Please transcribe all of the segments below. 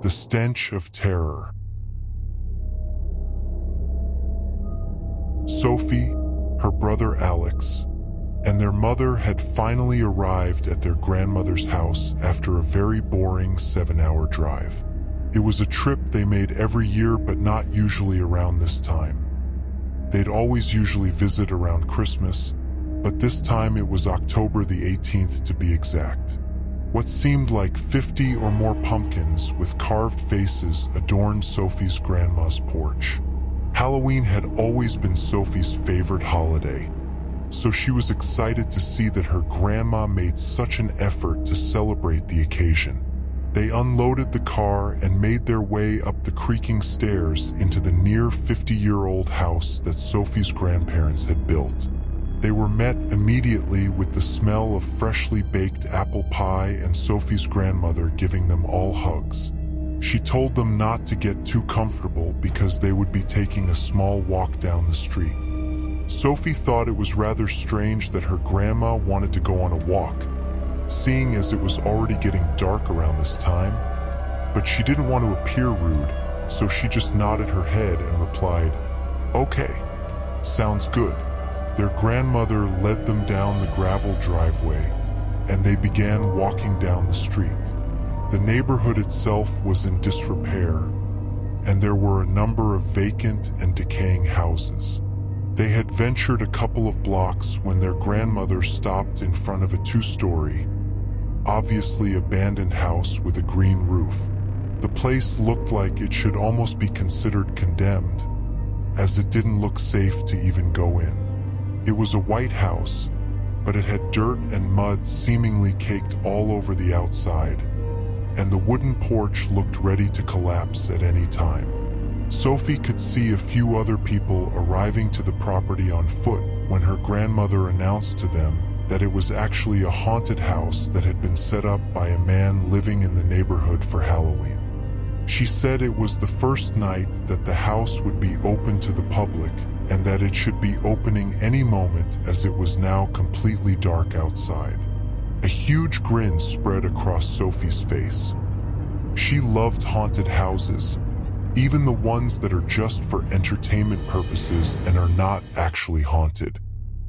The Stench of Terror. Sophie, her brother Alex, and their mother had finally arrived at their grandmother's house after a very boring 7-hour drive. It was a trip they made every year, but not usually around this time. They'd always usually visit around Christmas, but this time it was October the 18th to be exact. What seemed like 50 or more pumpkins with carved faces adorned Sophie's grandma's porch. Halloween had always been Sophie's favorite holiday, so she was excited to see that her grandma made such an effort to celebrate the occasion. They unloaded the car and made their way up the creaking stairs into the near 50-year-old house that Sophie's grandparents had built. They were met immediately with the smell of freshly baked apple pie and Sophie's grandmother giving them all hugs. She told them not to get too comfortable because they would be taking a small walk down the street. Sophie thought it was rather strange that her grandma wanted to go on a walk, seeing as it was already getting dark around this time, but she didn't want to appear rude, so she just nodded her head and replied, "Okay, sounds good." Their grandmother led them down the gravel driveway, and they began walking down the street. The neighborhood itself was in disrepair, and there were a number of vacant and decaying houses. They had ventured a couple of blocks when their grandmother stopped in front of a 2-story, obviously abandoned house with a green roof. The place looked like it should almost be considered condemned, as it didn't look safe to even go in. It was a white house, but it had dirt and mud seemingly caked all over the outside, and the wooden porch looked ready to collapse at any time. Sophie could see a few other people arriving to the property on foot when her grandmother announced to them that it was actually a haunted house that had been set up by a man living in the neighborhood for Halloween. She said it was the first night that the house would be open to the public and that it should be opening any moment as it was now completely dark outside. A huge grin spread across Sophie's face. She loved haunted houses, even the ones that are just for entertainment purposes and are not actually haunted.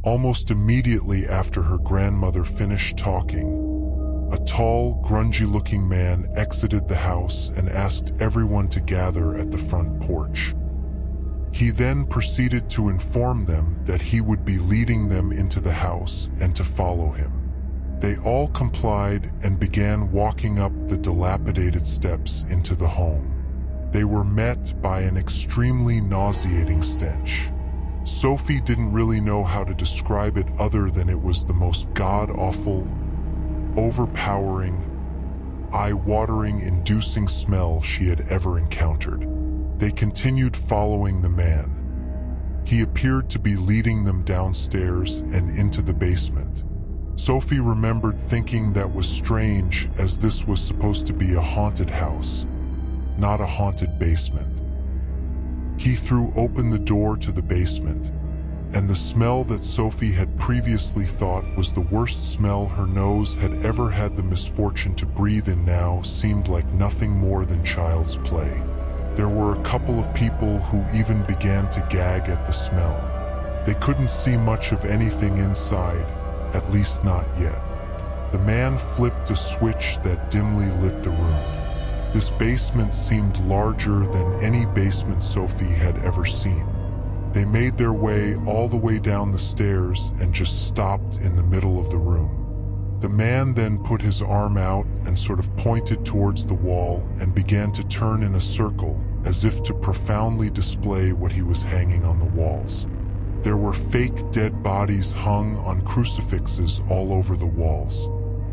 Almost immediately after her grandmother finished talking, a tall, grungy-looking man exited the house and asked everyone to gather at the front porch. He then proceeded to inform them that he would be leading them into the house and to follow him. They all complied and began walking up the dilapidated steps into the home. They were met by an extremely nauseating stench. Sophie didn't really know how to describe it other than it was the most god-awful, overpowering, eye-watering, inducing smell she had ever encountered. They continued following the man. He appeared to be leading them downstairs and into the basement. Sophie remembered thinking that was strange, as this was supposed to be a haunted house, not a haunted basement. He threw open the door to the basement, and the smell that Sophie had previously thought was the worst smell her nose had ever had the misfortune to breathe in now seemed like nothing more than child's play. There were a couple of people who even began to gag at the smell. They couldn't see much of anything inside, at least not yet. The man flipped a switch that dimly lit the room. This basement seemed larger than any basement Sophie had ever seen. They made their way all the way down the stairs and just stopped in the middle of the room. The man then put his arm out and sort of pointed towards the wall and began to turn in a circle as if to profoundly display what he was hanging on the walls. There were fake dead bodies hung on crucifixes all over the walls.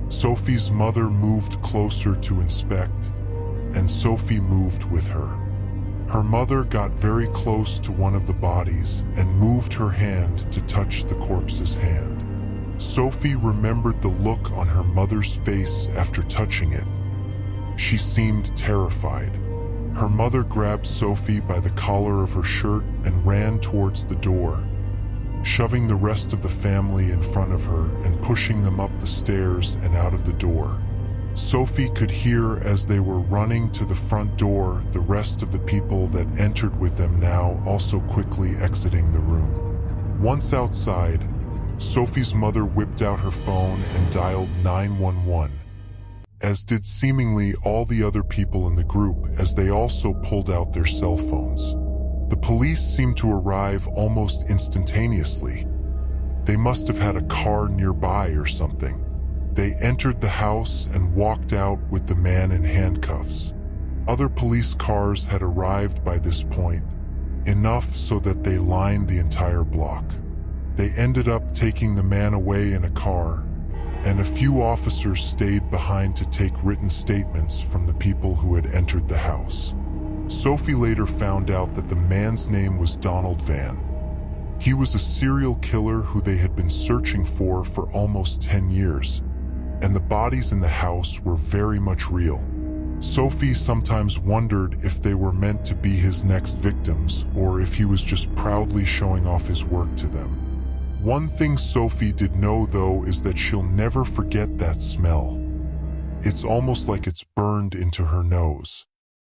Sophie's mother moved closer to inspect, and Sophie moved with her. Her mother got very close to one of the bodies and moved her hand to touch the corpse's hand. Sophie remembered the look on her mother's face after touching it. She seemed terrified. Her mother grabbed Sophie by the collar of her shirt and ran towards the door, shoving the rest of the family in front of her and pushing them up the stairs and out of the door. Sophie could hear as they were running to the front door, the rest of the people that entered with them now also quickly exiting the room. Once outside, Sophie's mother whipped out her phone and dialed 911, as did seemingly all the other people in the group as they also pulled out their cell phones. The police seemed to arrive almost instantaneously. They must have had a car nearby or something. They entered the house and walked out with the man in handcuffs. Other police cars had arrived by this point, enough so that they lined the entire block. They ended up taking the man away in a car, and a few officers stayed behind to take written statements from the people who had entered the house. Sophie later found out that the man's name was Donald Van. He was a serial killer who they had been searching for almost 10 years. And the bodies in the house were very much real. Sophie sometimes wondered if they were meant to be his next victims or if he was just proudly showing off his work to them. One thing Sophie did know though is that she'll never forget that smell. It's almost like it's burned into her nose.